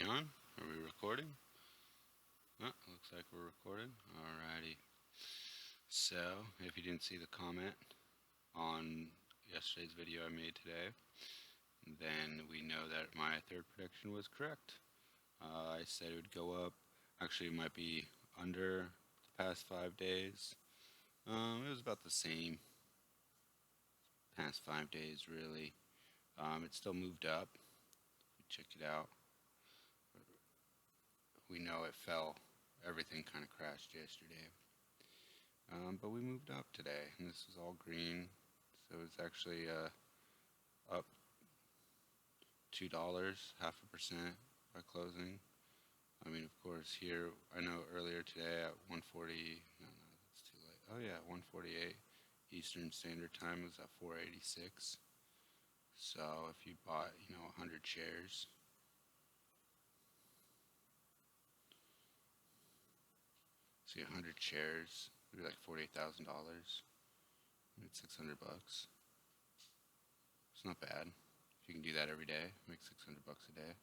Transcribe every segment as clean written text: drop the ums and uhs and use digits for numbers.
on? Are we recording? Oh, looks like we're recording. Alrighty. So, if you didn't see the comment on yesterday's video I made today, then we know that my third prediction was correct. I said it would go up. Actually, it might be under the past 5 days. It was about the same past 5 days, really. It still moved up. Check it out. We know it fell. Everything kind of crashed yesterday. But we moved up today, and this is all green, so it's actually up $2, 0.5% by closing. I mean, of course, here, I know earlier today at 140, no, that's too late. Oh yeah, 148 Eastern Standard Time was at 486. So if you bought, 100 shares, see 100 shares, would be like $48,000. It's $600. It's not bad. If you can do that every day, make $600 a day.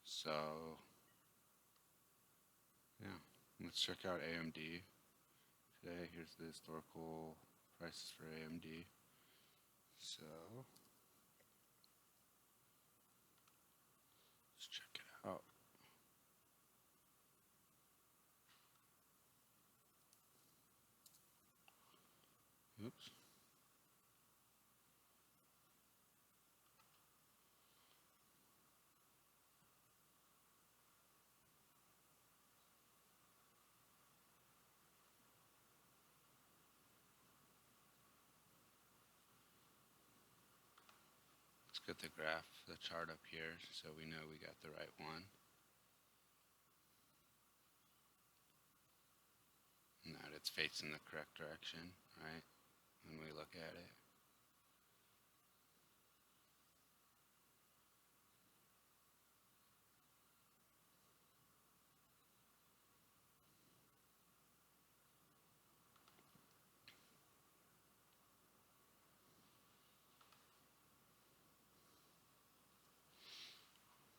So, yeah, let's check out AMD today. Here's the historical prices for AMD. So, let's check it out. Oops. Let's get the graph, the chart up here, so we know we got the right one. And that it's facing the correct direction, right? When we look at it.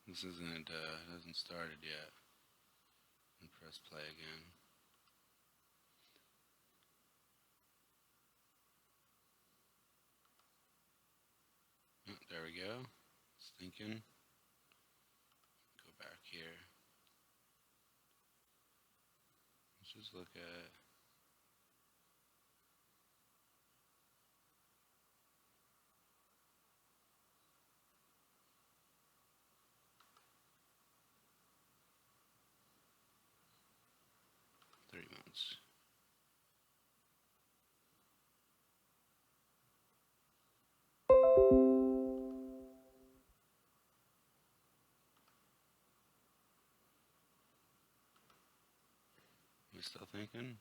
This hasn't started yet. And press play again. Oh, there we go. It's thinking. Go back here. Let's just look at 3 months. You still thinking?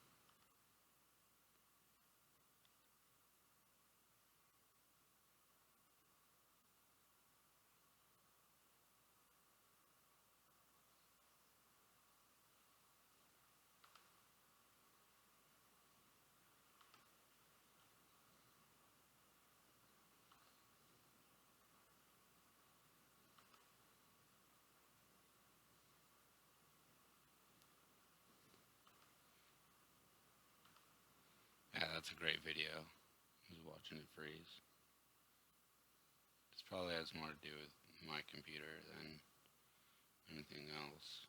Yeah, that's a great video. I was watching it freeze. This probably has more to do with my computer than anything else.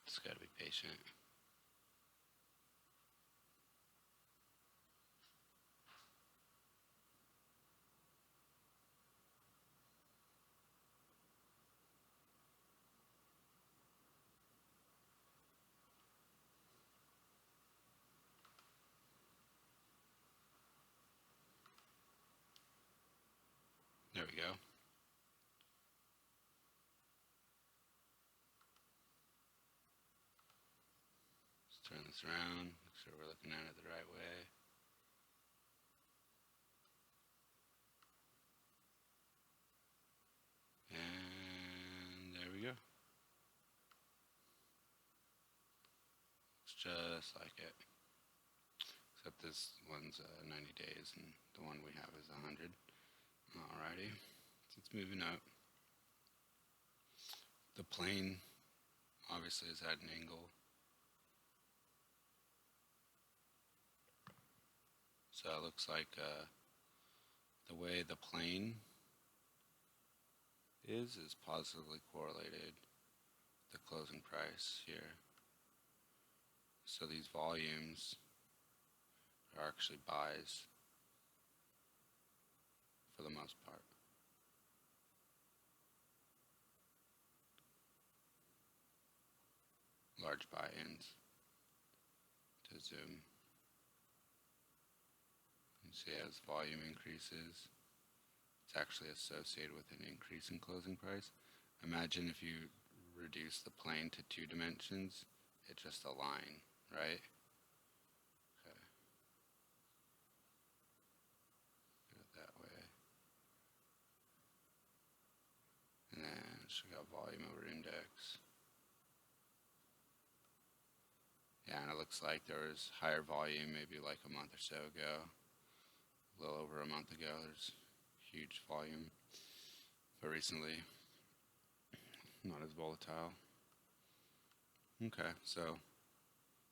Just gotta be patient. There we go. Let's turn this around, make sure we're looking at it the right way. And there we go. just like it. Except this one's 90 days and the one we have is 100. Alrighty, so it's moving up. The plane obviously is at an angle. So it looks like the way the plane is positively correlated with the closing price here. So these volumes are actually buys for the most part. Large buy-ins to zoom. You see as volume increases, it's actually associated with an increase in closing price. Imagine if you reduce the plane to 2 dimensions, it's just a line, right? Okay. Do it that way. And then we got volume over index. Yeah, and it looks like there was higher volume maybe like a month or so ago. A little over a month ago, there's huge volume. But recently, not as volatile. Okay, so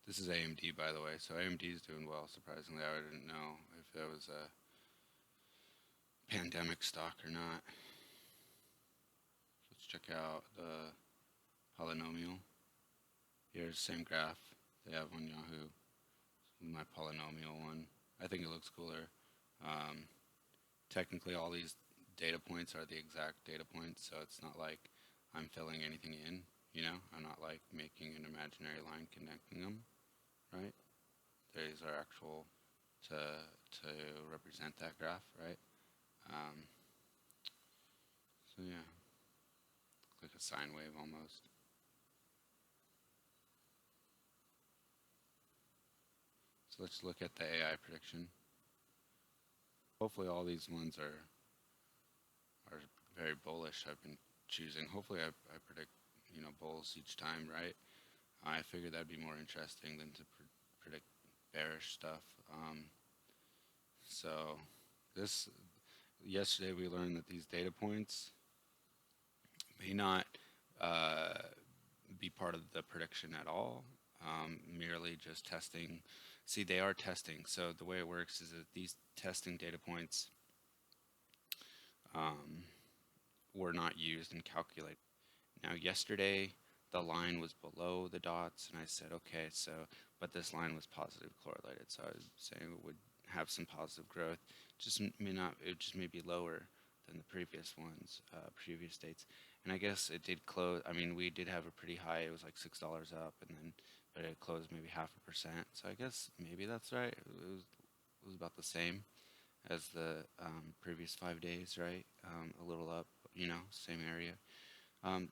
this is AMD, by the way. So AMD is doing well, surprisingly. I didn't know if it was a pandemic stock or not. Let's check out the polynomial. Here's the same graph they have on Yahoo. My polynomial one. I think it looks cooler. Technically, all these data points are the exact data points, so it's not like I'm filling anything in. You know, I'm not like making an imaginary line connecting them, right? These are actual to represent that graph, right? So yeah, like a sine wave almost. So let's look at the AI prediction. Hopefully all these ones are very bullish. I've been choosing. Hopefully I predict, you know, bulls each time, right? I figured that'd be more interesting than to predict bearish stuff. So yesterday we learned that these data points may not be part of the prediction at all, merely just testing. See, they are testing. So the way it works is that these testing data points were not used and calculated. Now, yesterday the line was below the dots, and I said, okay, so, but this line was positive correlated, so I was saying it would have some positive growth. Just may not, it just may be lower than the previous ones, previous dates. And I guess it did close. I mean, we did have a pretty high. It was like $6 up, and then, but it closed maybe 0.5%. So I guess maybe that's right. It was about the same as the previous 5 days, right? A little up, you know, same area.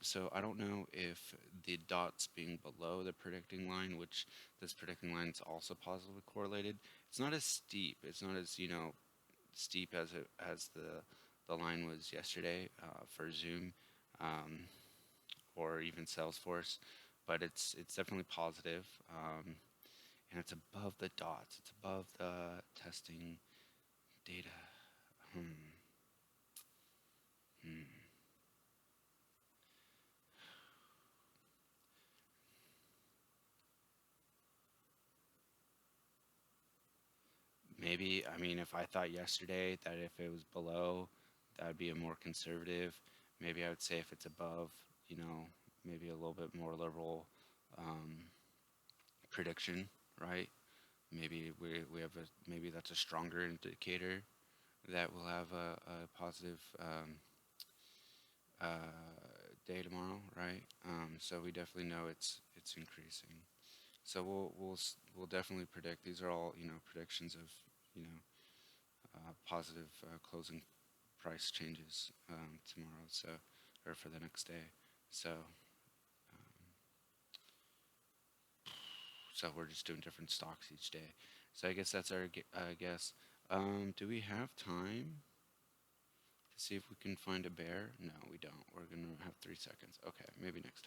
So I don't know if the dots being below the predicting line, which this predicting line is also positively correlated, it's not as steep. It's not as, you know, steep as the line was yesterday for Zoom or even Salesforce, but it's definitely positive, and it's above the dots. It's above the testing data. Maybe, I mean, if I thought yesterday that if it was below, that would be a more conservative. Maybe I would say if it's above, you know, maybe a little bit more liberal prediction, right? Maybe we have maybe that's a stronger indicator that we'll have a positive day tomorrow, right? So we definitely know it's increasing. So we'll definitely predict. These are all, you know, predictions of, you know, positive closing price changes tomorrow. So, or for the next day. So so we're just doing different stocks each day. So I guess that's our guess. Do we have time to see if we can find a bear? No, we don't. We're gonna have 3 seconds. Okay, maybe next time.